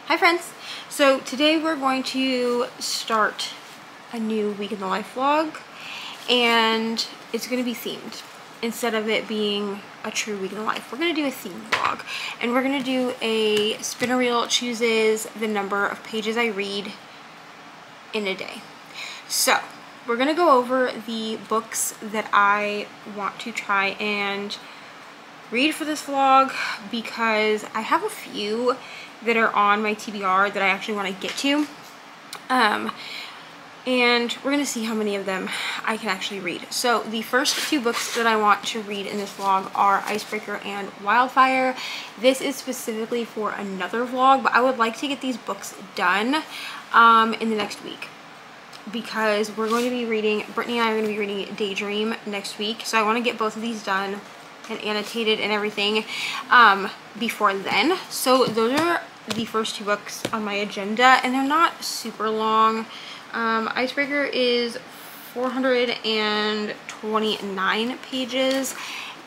Hi friends! So today we're going to start a new week in the life vlog, and it's going to be themed. Instead of it being a true week in the life, we're going to do a themed vlog, and we're going to do a spinner wheel chooses the number of pages I read in a day. So we're going to go over the books that I want to try and read for this vlog, because I have a few that are on my TBR that I actually want to get to, and we're gonna see how many of them I can actually read. So the first two books that I want to read in this vlog are Icebreaker and Wildfire. This is specifically for another vlog, but I would like to get these books done in the next week, because we're going to be reading, Brittany and I are going to be reading Daydream next week, so I want to get both of these done and annotated and everything before then. So those are the first two books on my agenda, and they're not super long. Icebreaker is 429 pages,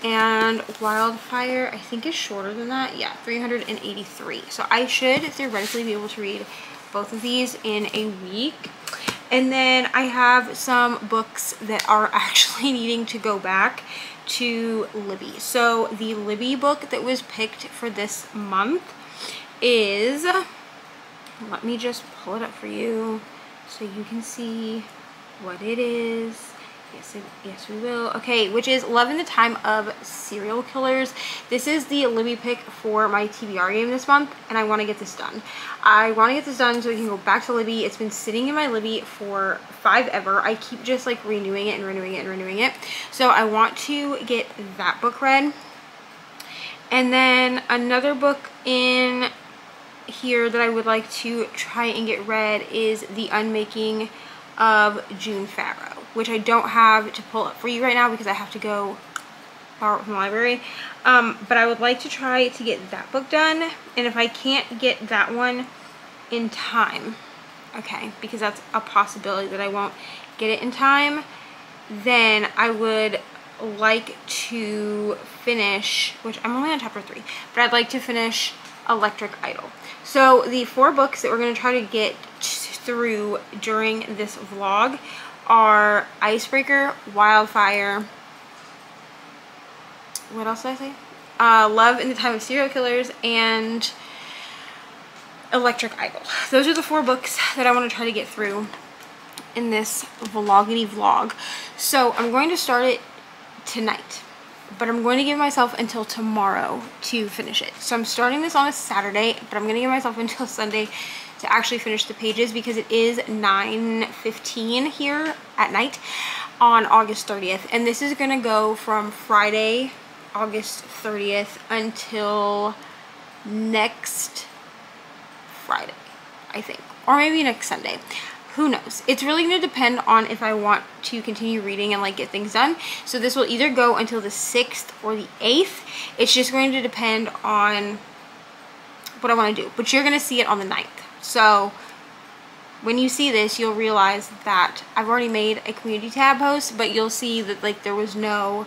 and Wildfire I think is shorter than that. Yeah, 383. So I should theoretically be able to read both of these in a week. And then I have some books that are actually needing to go back to Libby. So the Libby book that was picked for this month is, let me just pull it up for you so you can see what it is. Yes, we will. Okay, which is Love in the Time of Serial Killers. This is the Libby pick for my TBR game this month, and I want to get this done. I want to get this done so we can go back to Libby. It's been sitting in my Libby for forever. I keep just like renewing it and renewing it and renewing it. So I want to get that book read. And then another book in here that I would like to try and get read is The Unmaking of June Farrow, which I don't have to pull up for you right now because I have to go borrow it from the library. But I would like to try to get that book done, and if I can't get that one in time, okay, because that's a possibility that I won't get it in time, then I would like to finish, which I'm only on chapter 3, but I'd like to finish Electric Idol. So the 4 books that we're going to try to get through during this vlog are Icebreaker, Wildfire, what else did I say? Love in the Time of Serial Killers, and Electric Idol. Those are the 4 books that I want to try to get through in this vloggity vlog. So I'm going to start it tonight, but I'm going to give myself until tomorrow to finish it. So I'm starting this on a Saturday, but I'm going to give myself until Sunday to actually finish the pages, because it is 9:15 here at night on August 30th, and this is going to go from Friday, August 30th until next Friday, I think, or maybe next Sunday. Who knows? It's really going to depend on if I want to continue reading and like get things done. So this will either go until the 6th or the 8th. It's just going to depend on what I want to do. But you're going to see it on the 9th. So when you see this, you'll realize that I've already made a community tab post, but you'll see that like there was no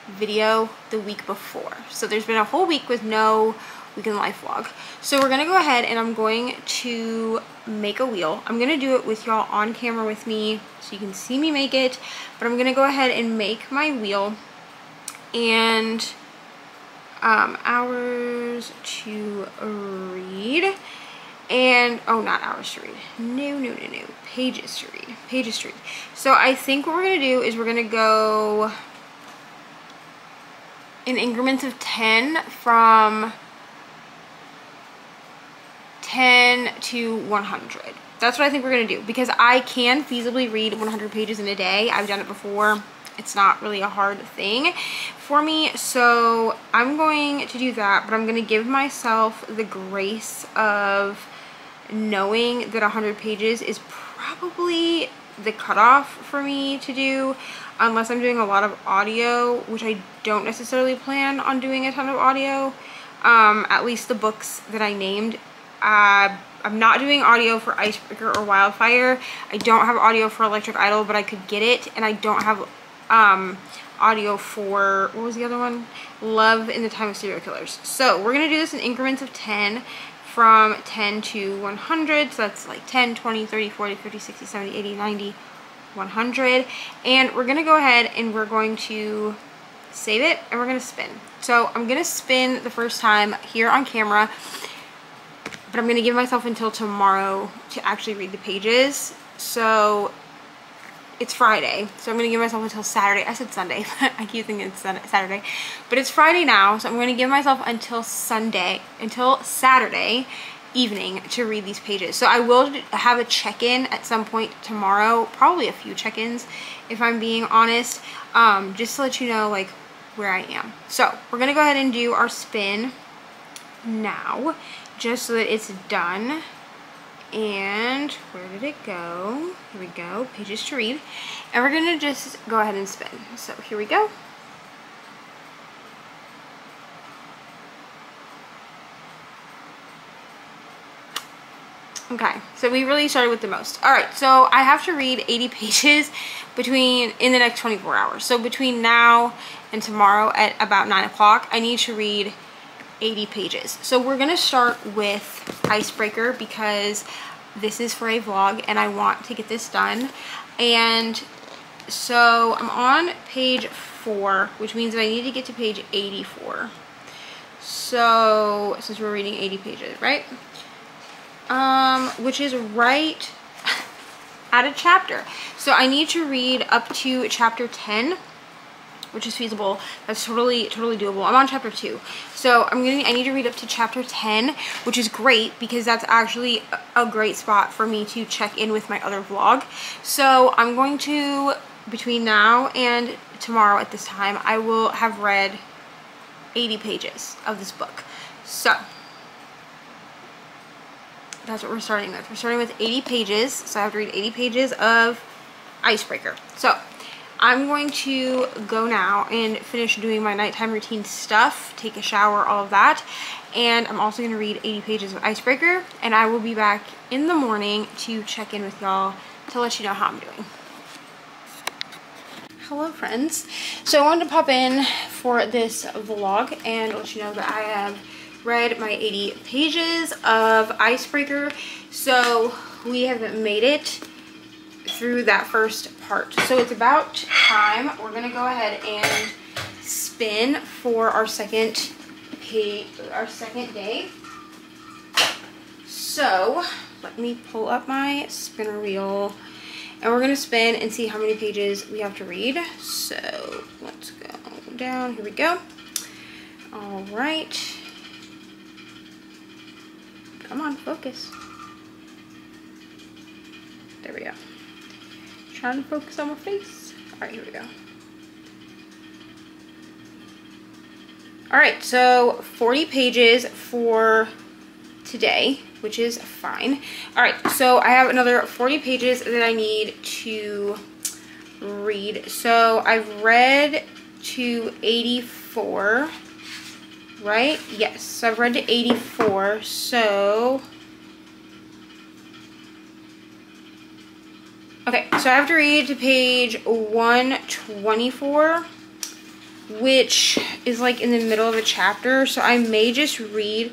video the week before. So there's been a whole week with no week in the life vlog. So we're gonna go ahead and I'm going to make a wheel. I'm gonna do it with y'all on camera with me so you can see me make it, but I'm gonna go ahead and make my wheel. And hours to read, and oh, not hours to read, no, pages to read, So I think what we're gonna do is we're gonna go in increments of 10, from 10 to 100. That's what I think we're gonna do, because I can feasibly read 100 pages in a day. I've done it before. It's not really a hard thing for me, so I'm going to do that, but I'm going to give myself the grace of knowing that 100 pages is probably the cutoff for me to do, unless I'm doing a lot of audio, which I don't necessarily plan on doing a ton of audio. At least the books that I named. I'm not doing audio for Icebreaker or Wildfire. I don't have audio for Electric Idol, but I could get it, and I don't have audio for, what was the other one? Love in the Time of Serial Killers. So we're going to do this in increments of 10 from 10 to 100. So that's like 10, 20, 30, 40, 50, 60, 70, 80, 90, 100. And we're gonna go ahead and we're going to save it and we're gonna spin. So I'm gonna spin the first time here on camera, but I'm gonna give myself until tomorrow to actually read the pages. So it's Friday, so I'm gonna give myself until Saturday. I said Sunday, but I keep thinking it's Saturday. But it's Friday now, so I'm gonna give myself until Saturday evening to read these pages. So I will have a check-in at some point tomorrow, probably a few check-ins if I'm being honest, just to let you know like where I am. So we're gonna go ahead and do our spin now, just so that it's done. And where did it go? Here we go, pages to read. And we're gonna just go ahead and spin. So here we go. Okay, so we really started with the most. All right, so I have to read 80 pages in the next 24 hours. So between now and tomorrow at about 9 o'clock, I need to read 80 pages. So we're gonna start with Icebreaker because this is for a vlog and I want to get this done. And so I'm on page 4, which means that I need to get to page 84. So since we're reading 80 pages, right? Which is right at a chapter. So I need to read up to chapter 10, which is feasible. That's totally doable. I'm on chapter 2. So I need to read up to chapter 10, which is great because that's actually a great spot for me to check in with my other vlog. So I'm going to, between now and tomorrow at this time, I will have read 80 pages of this book. So that's what we're starting with. We're starting with 80 pages. So I have to read 80 pages of Icebreaker. So I'm going to go now and finish doing my nighttime routine stuff, take a shower, all of that. And I'm also going to read 80 pages of Icebreaker. And I will be back in the morning to check in with y'all to let you know how I'm doing. Hello friends. So I wanted to pop in for this vlog and let you know that I have read my 80 pages of Icebreaker. So we have made it through that first part. So it's about time. We're gonna go ahead and spin for our second day. So let me pull up my spinner wheel and we're gonna spin and see how many pages we have to read. So let's go down. Here we go. All right. Come on, focus. There we go. Trying to focus on my face. All right, here we go. All right, so 40 pages for today, which is fine. All right, so I have another 40 pages that I need to read. So I've read to 84. Right? Yes. So I've read to 84. So okay, so I have to read to page 124, which is like in the middle of a chapter. So I may just read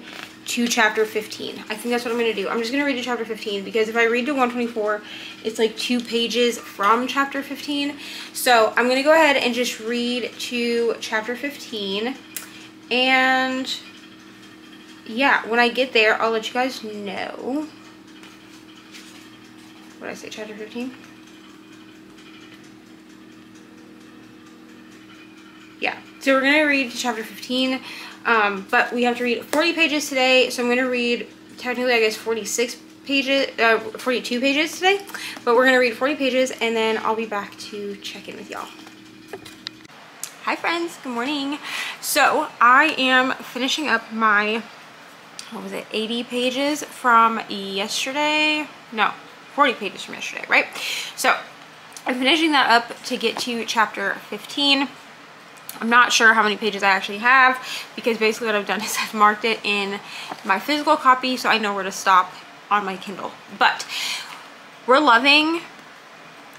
to chapter 15. I think that's what I'm going to do. I'm just going to read to chapter 15 because if I read to 124, it's like 2 pages from chapter 15. So I'm going to go ahead and just read to chapter 15. And yeah, when I get there, I'll let you guys know. What did I say, chapter 15? Yeah, so we're gonna read to chapter 15, but we have to read 40 pages today, so I'm gonna read technically, I guess, 42 pages today, but we're gonna read 40 pages and then I'll be back to check in with y'all. Hi friends, good morning. So I am finishing up my, 80 pages from yesterday? No, 40 pages from yesterday, right? So I'm finishing that up to get to chapter 15. I'm not sure how many pages I actually have because basically what I've done is I've marked it in my physical copy so I know where to stop on my Kindle. But we're loving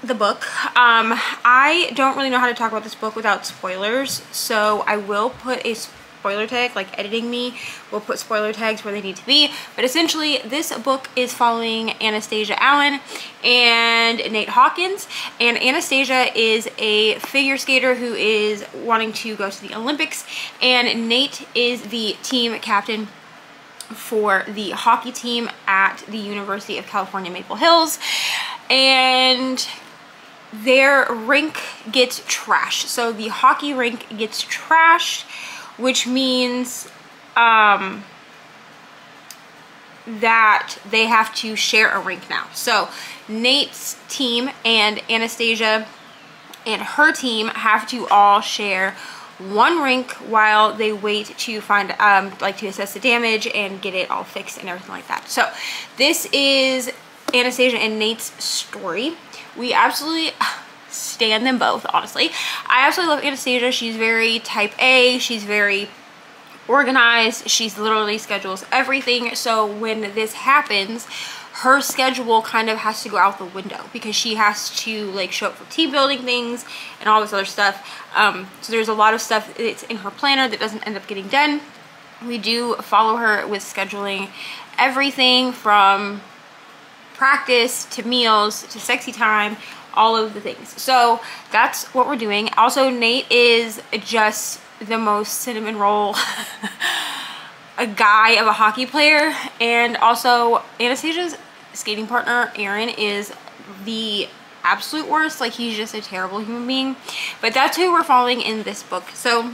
the book. I don't really know how to talk about this book without spoilers, so I will put a spoiler tag, like editing me will put spoiler tags where they need to be. But essentially this book is following Anastasia Allen and Nate Hawkins. And Anastasia is a figure skater who is wanting to go to the Olympics, and Nate is the team captain for the hockey team at the University of California, Maple Hills. And their rink gets trashed. So the hockey rink gets trashed, which means that they have to share a rink now. So Nate's team and Anastasia and her team have to all share one rink while they wait to find like to assess the damage and get it all fixed and everything like that. So this is Anastasia and Nate's story. We absolutely stan them both, honestly. I absolutely love Anastasia. She's very type A. She's very organized. She's literally schedules everything. So when this happens, her schedule kind of has to go out the window because she has to like show up for team building things and all this other stuff. So there's a lot of stuff that's in her planner that doesn't end up getting done. We do follow her with scheduling everything from practice to meals to sexy time, all of the things. So that's what we're doing. Also, Nate is just the most cinnamon roll a guy of a hockey player. And also Anastasia's skating partner, Aaron, is the absolute worst. Like, he's just a terrible human being. But that's who we're following in this book. So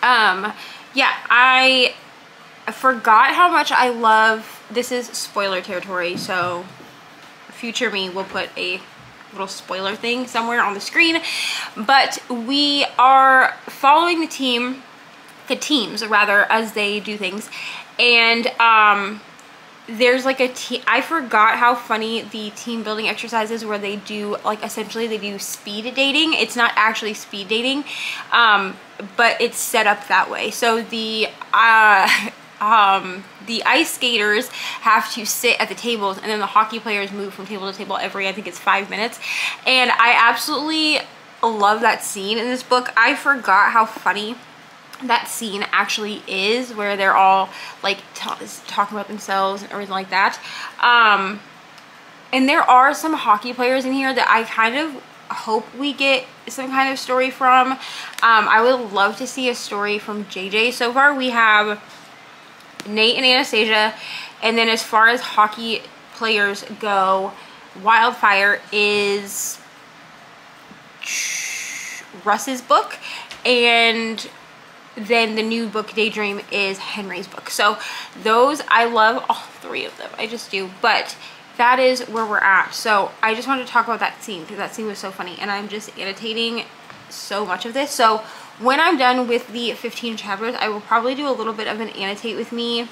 yeah, I forgot how much I love, this is spoiler territory, so future me will put a little spoiler thing somewhere on the screen. But we are following the teams rather, as they do things. And there's like a I forgot how funny the team building exercises where they do, like, essentially they do speed dating. It's not actually speed dating, but it's set up that way. So the ice skaters have to sit at the tables, and then the hockey players move from table to table every, I think it's 5 minutes. And I absolutely love that scene in this book. I forgot how funny that scene actually is, where they're all like talking about themselves and everything like that. And there are some hockey players in here that I kind of hope we get some kind of story from. I would love to see a story from JJ. So far we have Nate and Anastasia, and then as far as hockey players go, Wildfire is Russ's book, and then the new book, Daydream, is Henry's book. So those, I love all three of them. I just do. But that is where we're at. So I just wanted to talk about that scene because that scene was so funny, and I'm just annotating so much of this. So when I'm done with the 15 chapters, I will probably do a little bit of an annotate with me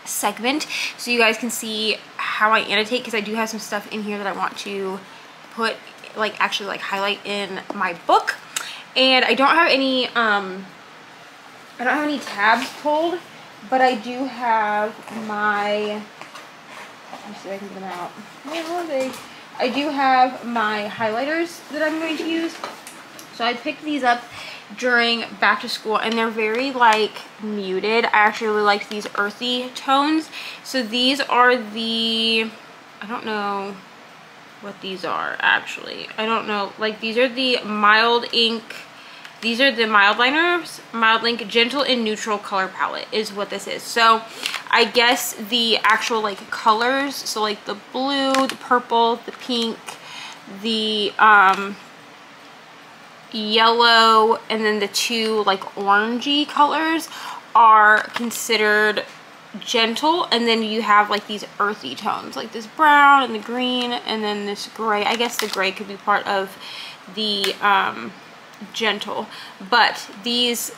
segment so you guys can see how I annotate, because I do have some stuff in here that I want to put, like, actually like highlight in my book. And I don't have any tabs pulled, but I do have my, let me see if I can get them out. Where are they? I do have my highlighters that I'm going to use. So I picked these up during back to school, and they're very like muted. I actually really like these earthy tones. So these are the, I don't know what these are actually. I don't know, like these are the mild ink. These are the mild liners, mild ink gentle and neutral color palette is what this is. So I guess the actual like colors, so like the blue, the purple, the pink, the yellow, and then the two like orangey colors are considered gentle. And then you have like these earthy tones, like this brown and the green, and then this gray. I guess the gray could be part of the gentle, but these,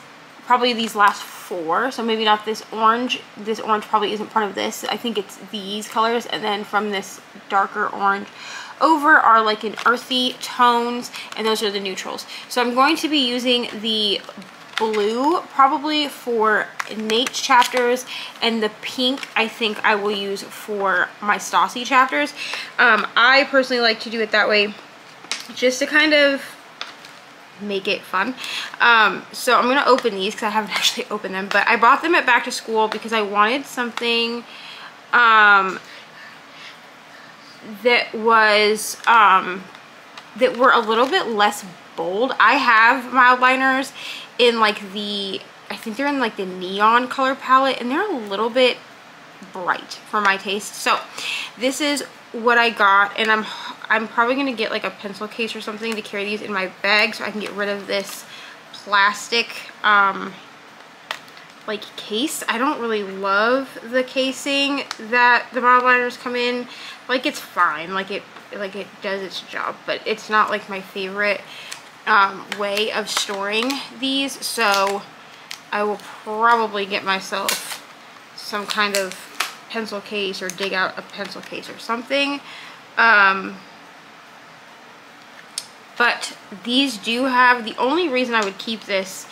probably these last four, so maybe not this orange. This orange probably isn't part of this. I think it's these colors, and then from this darker orange over are like an earthy tones, and those are the neutrals. So I'm going to be using the blue probably for Nate's chapters, and the pink I think I will use for my Stassi chapters. I personally like to do it that way just to kind of make it fun. So I'm gonna open these because I haven't actually opened them, but I bought them at back to school because I wanted something that was that were a little bit less bold. I have mild liners in like the, I think they're in like the neon color palette, and they're a little bit bright for my taste. So this is what I got, and I'm probably gonna get like a pencil case or something to carry these in my bag so I can get rid of this plastic like case. I don't really love the casing that the mild liners come in. Like, it's fine, like it does its job, but it's not like my favorite way of storing these. So I will probably get myself some kind of pencil case or dig out a pencil case or something. But these do have, the only reason I would keep this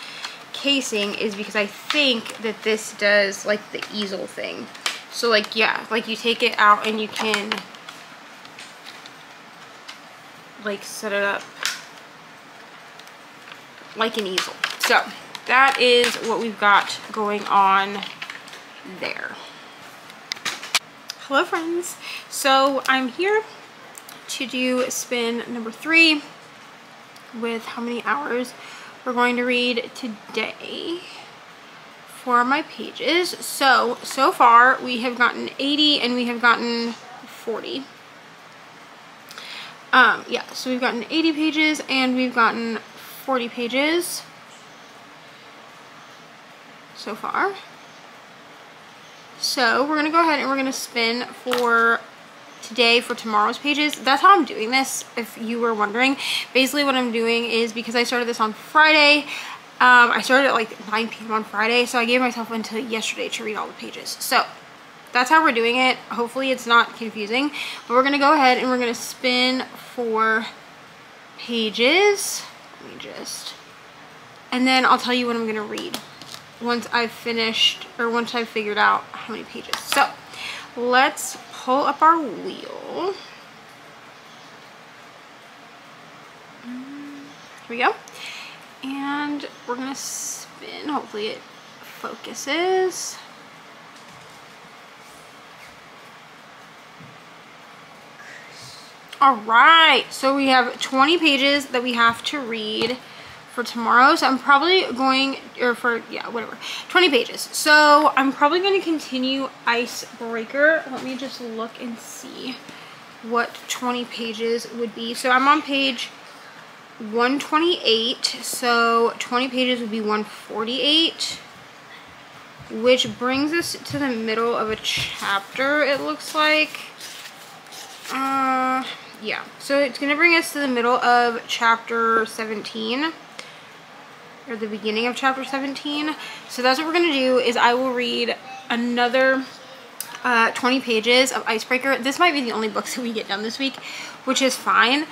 casing is because I think that this does like the easel thing. So like, yeah, like you take it out and you can like set it up like an easel. So that is what we've got going on there. Hello friends, so I'm here to do spin number 3 with how many hours we're going to read today for my pages. So far we have gotten 80 and we have gotten 40. Yeah, so we've gotten 80 pages and we've gotten 40 pages so far. So we're gonna go ahead and we're gonna spin for today for tomorrow's pages. That's how I'm doing this, if you were wondering. Basically what I'm doing is, because I started this on Friday, I started at like 9 p.m. on Friday, so I gave myself until yesterday to read all the pages. So that's how we're doing it. Hopefully it's not confusing, but we're gonna go ahead and we're gonna spin for pages. Let me just, and then I'll tell you what I'm gonna read once I've finished, or once I've figured out how many pages. So let's pull up our wheel. Here we go. And we're gonna spin. Hopefully it focuses. All right, so we have 20 pages that we have to read for tomorrow. So I'm probably going, or for, yeah, whatever, 20 pages. So I'm probably going to continue Icebreaker. Let me just look and see what 20 pages would be. So I'm on page 128, so 20 pages would be 148, which brings us to the middle of a chapter, it looks like. Yeah, so it's gonna bring us to the middle of chapter 17, or the beginning of chapter 17. So that's what we're gonna do, is I will read another 20 pages of Icebreaker. This might be the only books that we get done this week, which is fine.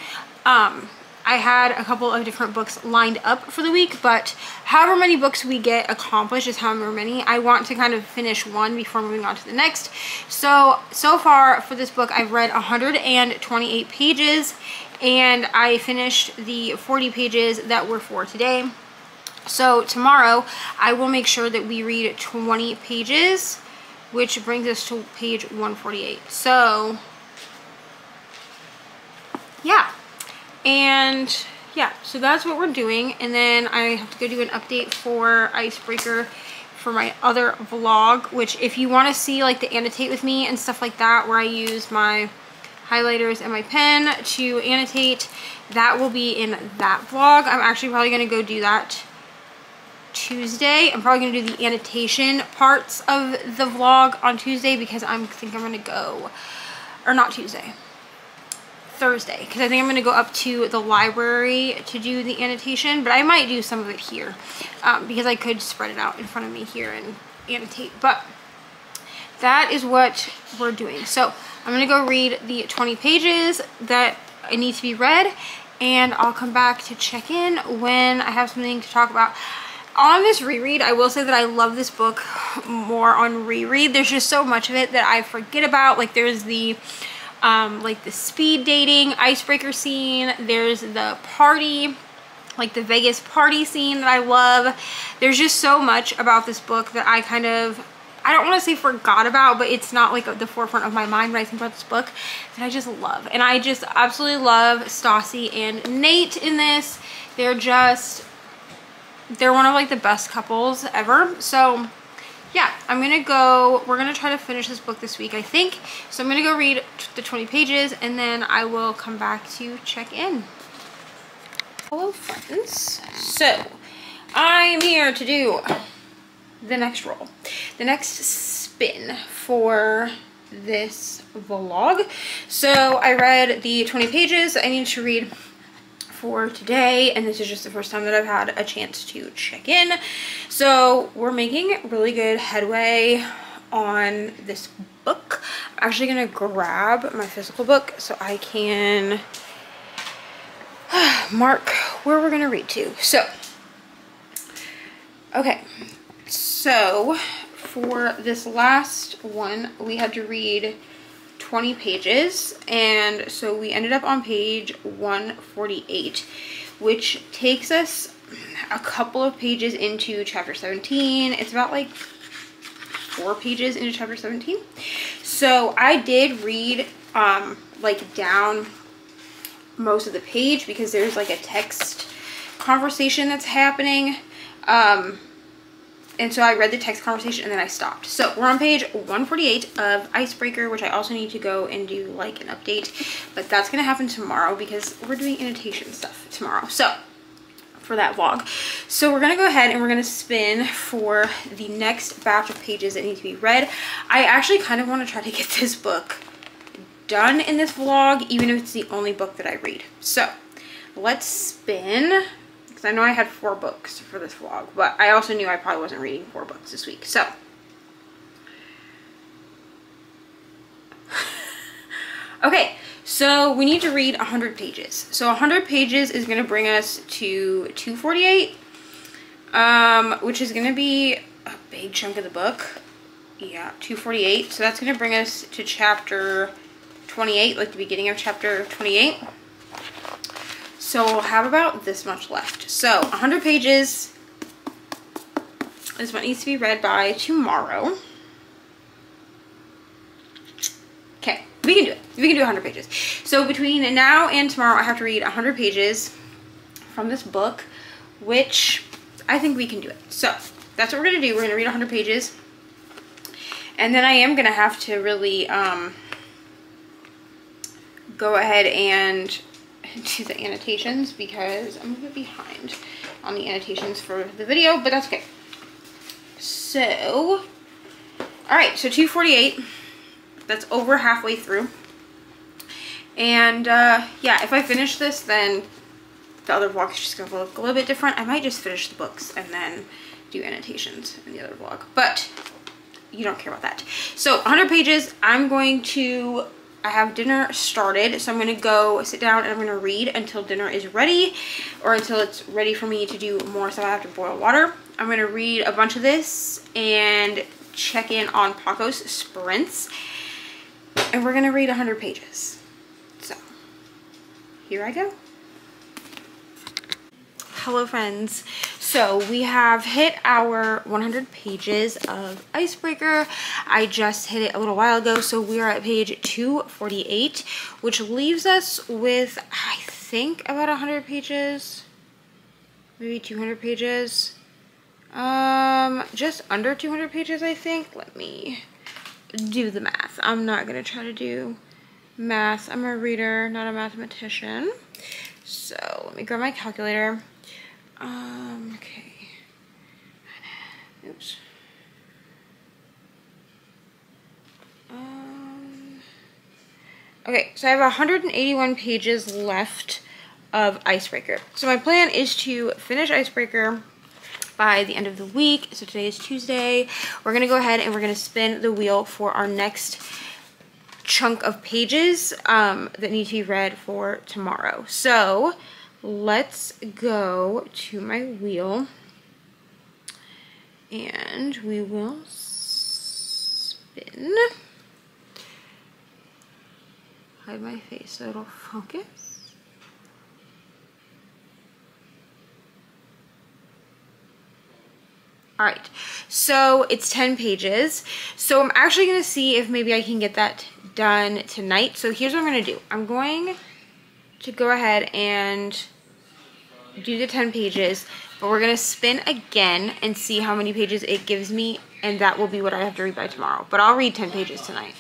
I had a couple of different books lined up for the week, but however many books we get accomplished is however many. I want to kind of finish one before moving on to the next. So far for this book, I've read 128 pages, and I finished the 40 pages that were for today. So tomorrow, I will make sure that we read 20 pages, which brings us to page 148. So, yeah. And yeah, so that's what we're doing. And then I have to go do an update for Icebreaker for my other vlog, which if you want to see like the annotate with me and stuff like that, where I use my highlighters and my pen to annotate, that will be in that vlog. I'm actually probably going to go do that Tuesday. I'm probably going to do the annotation parts of the vlog on Tuesday, because I think I'm going to go, or not Tuesday, Thursday, because I think I'm going to go up to the library to do the annotation, but I might do some of it here, because I could spread it out in front of me here and annotate. But that is what we're doing. So I'm going to go read the 20 pages that I need to be read, and I'll come back to check in when I have something to talk about. On this reread, I will say that I love this book more on reread. There's just so much of it that I forget about. Like there's the like the speed dating Icebreaker scene, there's the party like the Vegas party scene that I love. There's just so much about this book that I kind of, I don't want to say forgot about, but it's not like at the forefront of my mind when I think about this book, that I just love. And I just absolutely love Stassi and Nate in this. They're one of like the best couples ever. So yeah, we're gonna try to finish this book this week, I think. So I'm gonna go read the 20 pages and then I will come back to check in. Hello friends. So I'm here to do the next roll, the next spin for this vlog. So I read the 20 pages I needed to read for today, and this is just the first time that I've had a chance to check in. So we're making really good headway on this book. I'm actually gonna grab my physical book so I can mark where we're gonna read to. So okay, so for this last one we had to read 20 pages, and so we ended up on page 148, which takes us a couple of pages into chapter 17. It's about like 4 pages into chapter 17. So I did read like down most of the page because there's like a text conversation that's happening. And so I read the text conversation and then I stopped. So we're on page 148 of Icebreaker, which I also need to go and do like an update, but that's gonna happen tomorrow because we're doing annotation stuff tomorrow. So for that vlog. So we're gonna go ahead and we're gonna spin for the next batch of pages that need to be read. I actually kind of want to try to get this book done in this vlog, even if it's the only book that I read. So let's spin. I know I had 4 books for this vlog, but I also knew I probably wasn't reading 4 books this week. So okay, so we need to read 100 pages. So 100 pages is going to bring us to 248, which is going to be a big chunk of the book. Yeah, 248. So that's going to bring us to chapter 28, like the beginning of chapter 28. So we'll have about this much left. So 100 pages is what needs to be read by tomorrow. Okay, we can do it. We can do 100 pages. So between now and tomorrow, I have to read 100 pages from this book, which I think we can do it. So that's what we're going to do. We're going to read 100 pages. And then I am going to have to really go ahead and do the annotations because I'm a bit behind on the annotations for the video, but that's okay. So, alright, so 248, that's over halfway through. And yeah, if I finish this, then the other vlog is just going to look a little bit different. I might just finish the books and then do annotations in the other vlog, but you don't care about that. So 100 pages, I have dinner started, so I'm going to go sit down and I'm going to read until dinner is ready, or until it's ready for me to do more, so I have to boil water. I'm going to read a bunch of this and check in on Paco's sprints, and we're going to read 100 pages. So, here I go. Hello friends. So we have hit our 100 pages of Icebreaker. I just hit it a little while ago, so we are at page 248, which leaves us with, I think, about 100 pages, maybe 200 pages, just under 200 pages, I think. Let me do the math. I'm not gonna try to do math. I'm a reader, not a mathematician. So let me grab my calculator. Okay. Oops. Okay, so I have 181 pages left of Icebreaker. So my plan is to finish Icebreaker by the end of the week. So today is Tuesday. We're gonna go ahead and we're gonna spin the wheel for our next chunk of pages that need to be read for tomorrow. So let's go to my wheel and we will spin. Hide my face so it'll focus. All right, so it's 10 pages. So I'm actually gonna see if maybe I can get that done tonight. So here's what I'm gonna do. I'm going to go ahead and do the 10 pages, but we're gonna spin again and see how many pages it gives me, and that will be what I have to read by tomorrow. But I'll read 10 pages tonight.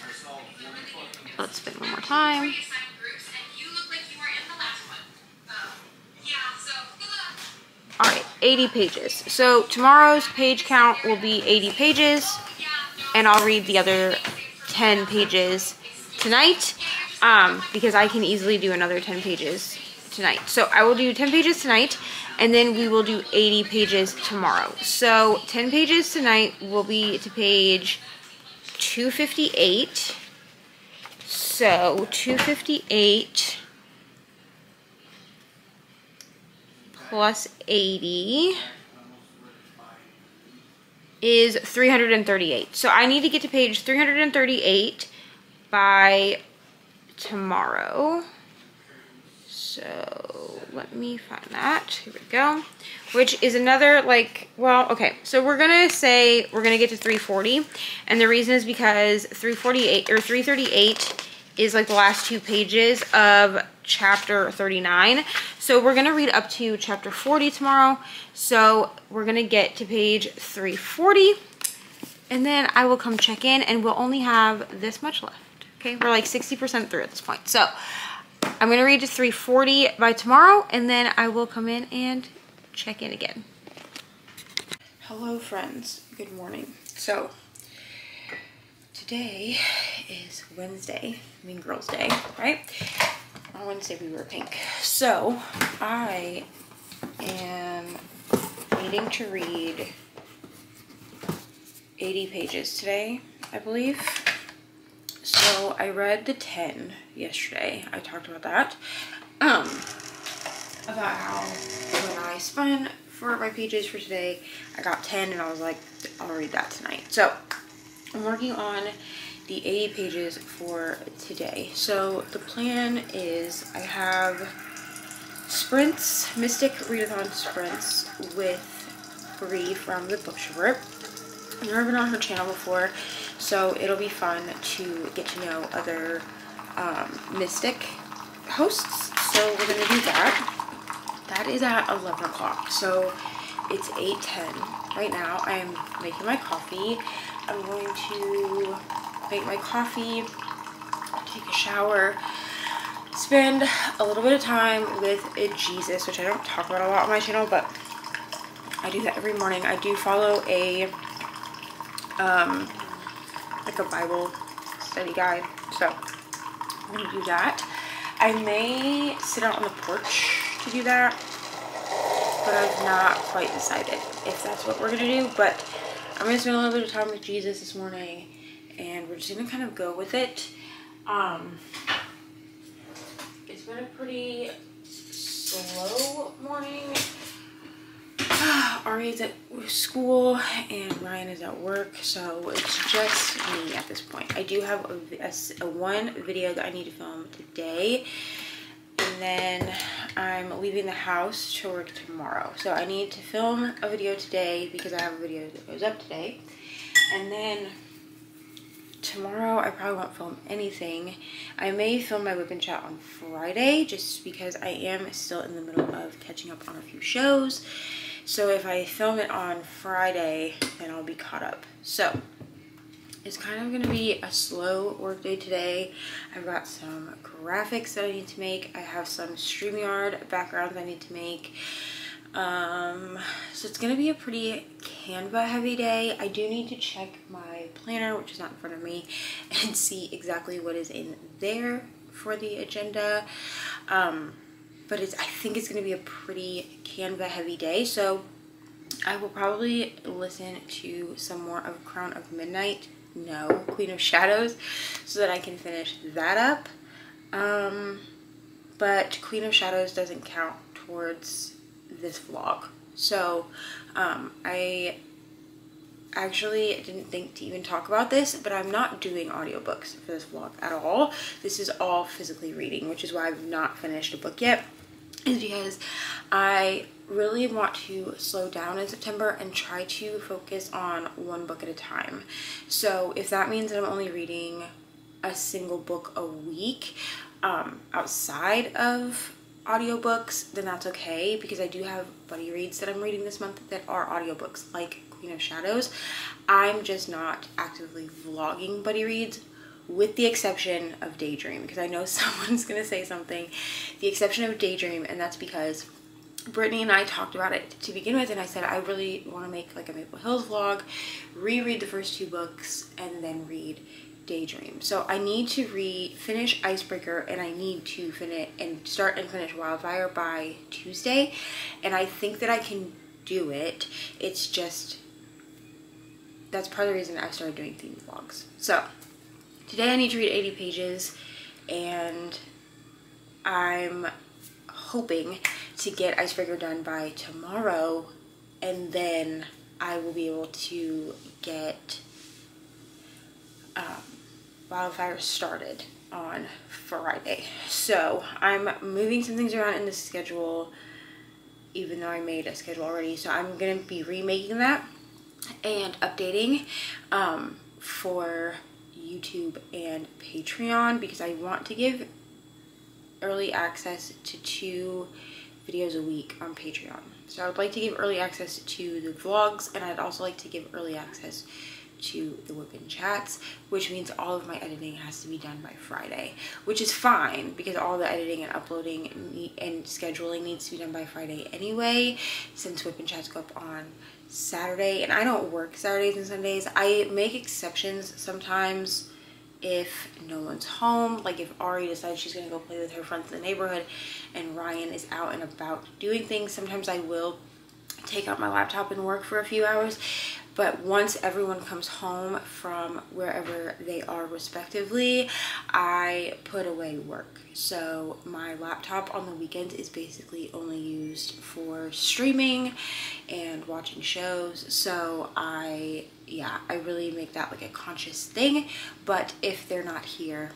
Let's spin one more time. All right, 80 pages. So tomorrow's page count will be 80 pages, and I'll read the other 10 pages tonight, because I can easily do another 10 pages tonight. So I will do 10 pages tonight, and then we will do 80 pages tomorrow. So 10 pages tonight will be to page 258. So 258 plus 80 is 338. So I need to get to page 338 by tomorrow. So let me find that. Here we go. Which is another, like, well, okay. So we're gonna say we're gonna get to 340, and the reason is because 348 or 338 is like the last 2 pages of chapter 39. So we're gonna read up to chapter 40 tomorrow. So we're gonna get to page 340, and then I will come check in, and we'll only have this much left. Okay, we're like 60% through at this point. So I'm gonna read to 340 by tomorrow, and then I will come in and check in again. Hello friends, good morning. So today is Wednesday, Mean Girls Day, right? On Wednesday we wear pink. So I am needing to read 80 pages today, I believe. So I read the 10 yesterday. I talked about that. About how when I spun for my pages for today, I got 10, and I was like, I'll read that tonight. So I'm working on the 80 pages for today. So the plan is I have sprints, Mystic Readathon sprints with Bree from the Bookshop. I've never been on her channel before, so it'll be fun to get to know other Mystic hosts. So we're gonna do that. That is at 11 o'clock, so it's 8:10 right now. I am making my coffee. I'm going to make my coffee, take a shower, spend a little bit of time with Jesus, which I don't talk about a lot on my channel, but I do that every morning. I do follow a like a Bible study guide, so I'm gonna do that. I may sit out on the porch to do that, but I've not quite decided if that's what we're gonna do. But I'm gonna spend a little bit of time with Jesus this morning, and we're just gonna kind of go with it. It's been a pretty slow morning. Ari is at school and Ryan is at work, so it's just me at this point. I do have a one video that I need to film today, and then I'm leaving the house to work tomorrow. So I need to film a video today because I have a video that goes up today, and then tomorrow I probably won't film anything. I may film my Whip and Chat on Friday just because I am still in the middle of catching up on a few shows. So if I film it on Friday, then I'll be caught up. So it's kind of gonna be a slow work day today. I've got some graphics that I need to make. I have some StreamYard backgrounds I need to make. So it's gonna be a pretty Canva heavy day. I do need to check my planner, which is not in front of me, and see exactly what is in there for the agenda. But I think it's going to be a pretty Canva heavy day, so I will probably listen to some more of Crown of Midnight, no, Queen of Shadows, so that I can finish that up. But Queen of Shadows doesn't count towards this vlog, so I actually didn't think to even talk about this, but I'm not doing audiobooks for this vlog at all. This is all physically reading, which is why I've not finished a book yet, is because I really want to slow down in September and try to focus on one book at a time. So if that means that I'm only reading a single book a week outside of audiobooks, then that's okay, because I do have buddy reads that I'm reading this month that are audiobooks, like Queen of Shadows. I'm just not actively vlogging buddy reads, with the exception of Daydream, because I know someone's gonna say something. The exception of Daydream, and that's because Brittany and I talked about it to begin with, and I said I really want to make like a Maple Hills vlog, reread the first 2 books, and then read Daydream. So I need to finish Icebreaker, and I need to start and finish Wildfire by Tuesday, and I think that I can do it. It's just, that's part of the reason I started doing theme vlogs. So today I need to read 80 pages, and I'm hoping to get Icebreaker done by tomorrow, and then I will be able to get Wildfire started on Friday. So I'm moving some things around in the schedule, even though I made a schedule already. So I'm gonna be remaking that and updating for YouTube and Patreon, because I want to give early access to 2 videos a week on Patreon. So I would like to give early access to the vlogs, and I'd also like to give early access to the whip-in chats, which means all of my editing has to be done by Friday, which is fine because all the editing and uploading and scheduling needs to be done by Friday anyway, since whip-in chats go up on Saturday, and I don't work Saturdays and Sundays. I make exceptions sometimes if no one's home, like if Ari decides she's gonna go play with her friends in the neighborhood and Ryan is out and about doing things. Sometimes I will take out my laptop and work for a few hours, but once everyone comes home from wherever they are respectively, I put away work. So my laptop on the weekends is basically only used for streaming and watching shows. So I really make that like a conscious thing. But if they're not here,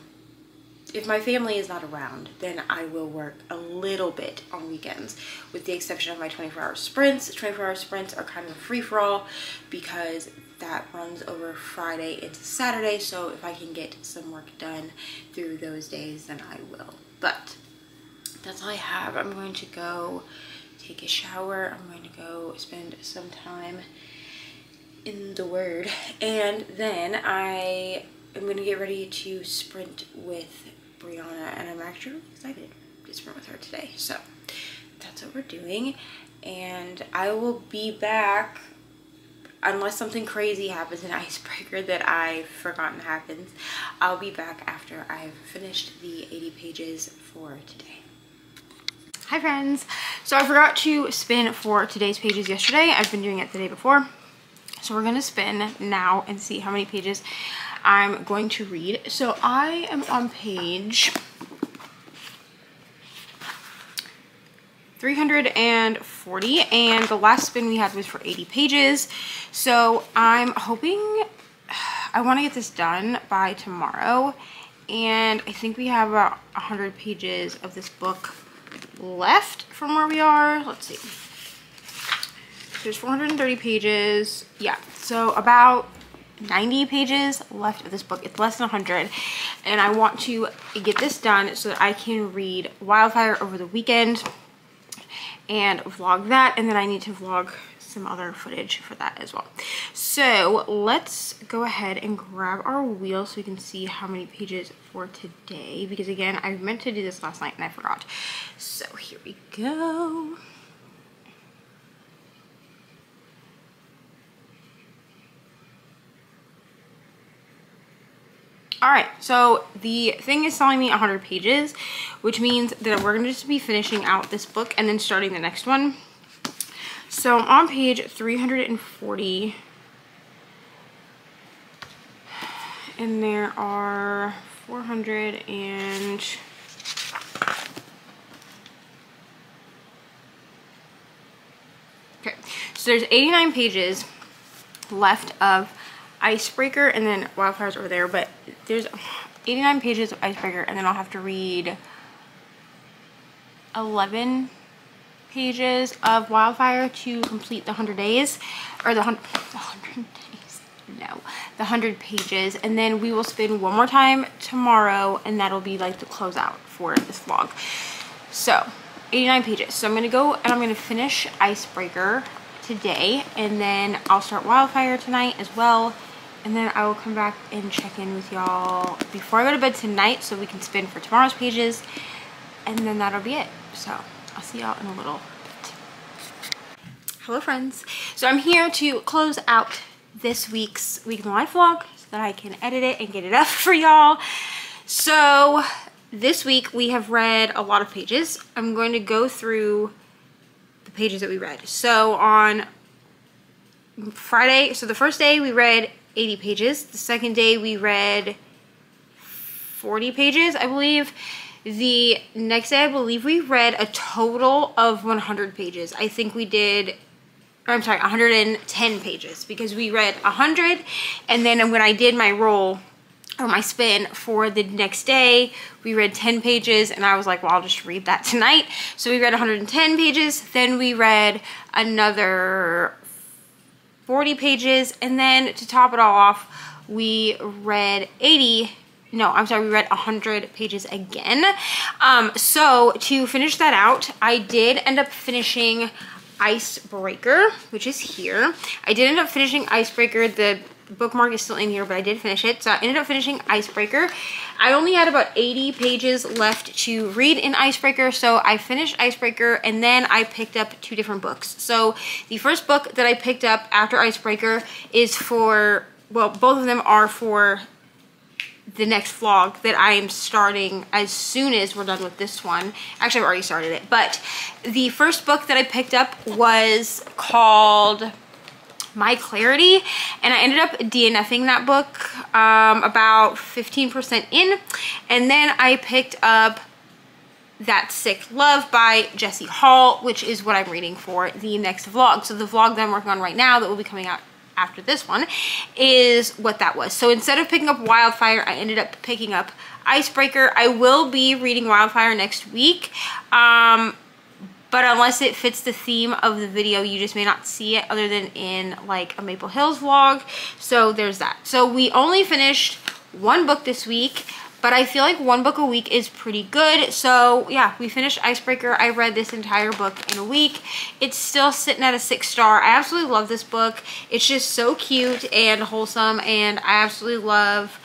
if my family is not around, then I will work a little bit on weekends, with the exception of my 24-hour sprints. 24-hour sprints are kind of a free-for-all because that runs over Friday into Saturday. So if I can get some work done through those days, then I will. But that's all I have. I'm going to go take a shower. I'm going to go spend some time in the Word, and then I am going to get ready to sprint with Brianna, and I'm actually excited to sprint with her today. So that's what we're doing, and I will be back unless something crazy happens in Icebreaker that I've forgotten happens. I'll be back after I've finished the 80 pages for today. Hi friends! So I forgot to spin for today's pages yesterday. I've been doing it the day before. So we're gonna spin now and see how many pages I'm going to read. So I am on page 340, and the last spin we had was for 80 pages. So I'm hoping, I want to get this done by tomorrow, and I think we have about 100 pages of this book left from where we are. Let's see. There's 430 pages. Yeah, so about 90 pages left of this book. It's less than 100, and I want to get this done so that I can read Wildfire over the weekend and vlog that, and then I need to vlog some other footage for that as well. So let's go ahead and grab our wheel so we can see how many pages for today, because again, I meant to do this last night and I forgot. So here we go. Alright, so the thing is telling me 100 pages, which means that we're going to just be finishing out this book and then starting the next one. So I'm on page 340, and there are 400 and... Okay, so there's 89 pages left of Icebreaker, and then Wildfire's over there, but there's 89 pages of Icebreaker, and then I'll have to read 11 pages of Wildfire to complete the 100 days, or the 100 days, no, the 100 pages, and then we will spend one more time tomorrow, and that'll be like the closeout for this vlog. So 89 pages. So I'm gonna go and I'm gonna finish Icebreaker today, and then I'll start Wildfire tonight as well, and then I will come back and check in with y'all before I go to bed tonight so we can spin for tomorrow's pages, and then that'll be it. So I'll see y'all in a little bit. Hello friends. So I'm here to close out this week's Week in the Life vlog so that I can edit it and get it up for y'all. So this week we have read a lot of pages. I'm going to go through the pages that we read. So on Friday, so the first day we read 80 pages. The second day we read 40 pages, I believe. The next day, I believe we read a total of 100 pages. I think we did, I'm sorry, 110 pages, because we read 100, and then when I did my roll, or my spin for the next day, we read 10 pages, and I was like, well, I'll just read that tonight. So we read 110 pages, then we read another 40 pages, and then to top it all off, we read we read 100 pages again. So to finish that out, I did end up finishing Icebreaker, which is here. I did end up finishing Icebreaker. The bookmark is still in here, but I did finish it. So I ended up finishing Icebreaker. I only had about 80 pages left to read in Icebreaker, so I finished Icebreaker, and then I picked up 2 different books. So the first book that I picked up after Icebreaker is for, well, both of them are for the next vlog that I am starting as soon as we're done with this one. Actually, I've already started it, but the first book that I picked up was called My Clarity, and I ended up DNFing that book about 15% in, and then I picked up That Sick Love by Jessie Hall, which is what I'm reading for the next vlog. So the vlog that I'm working on right now that will be coming out after this one is what that was. So instead of picking up Wildfire, I ended up picking up Icebreaker. I will be reading Wildfire next week, but unless it fits the theme of the video, you just may not see it other than in like a Maple Hills vlog. So there's that. So we only finished 1 book this week, but I feel like 1 book a week is pretty good. So yeah, we finished Icebreaker. I read this entire book in a week. It's still sitting at a 6-star. I absolutely love this book. It's just so cute and wholesome, and I absolutely love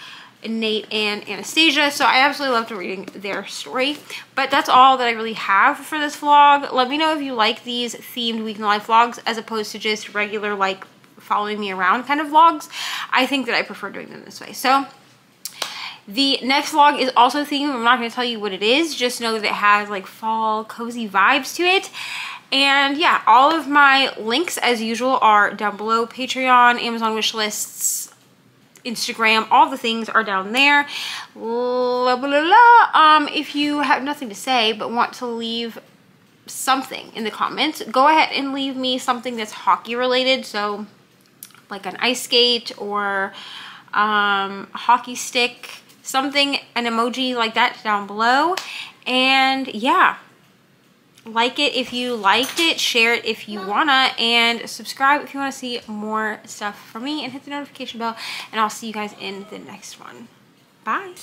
Nate and Anastasia, so I absolutely loved reading their story. But that's all that I really have for this vlog. Let me know if you like these themed Week in the Life vlogs as opposed to just regular like following me around kind of vlogs. I think that I prefer doing them this way. So the next vlog is also themed. I'm not going to tell you what it is. Just know that it has like fall cozy vibes to it. And yeah, all of my links as usual are down below. Patreon, Amazon wish lists, Instagram, all the things are down there. Blah, blah, blah, blah. If you have nothing to say but want to leave something in the comments, go ahead and leave me something that's hockey related. So like an ice skate or a hockey stick, something, an emoji like that down below. And yeah, like it if you liked it, share it if you wanna, and subscribe if you want to see more stuff from me, and hit the notification bell, and I'll see you guys in the next one. Bye.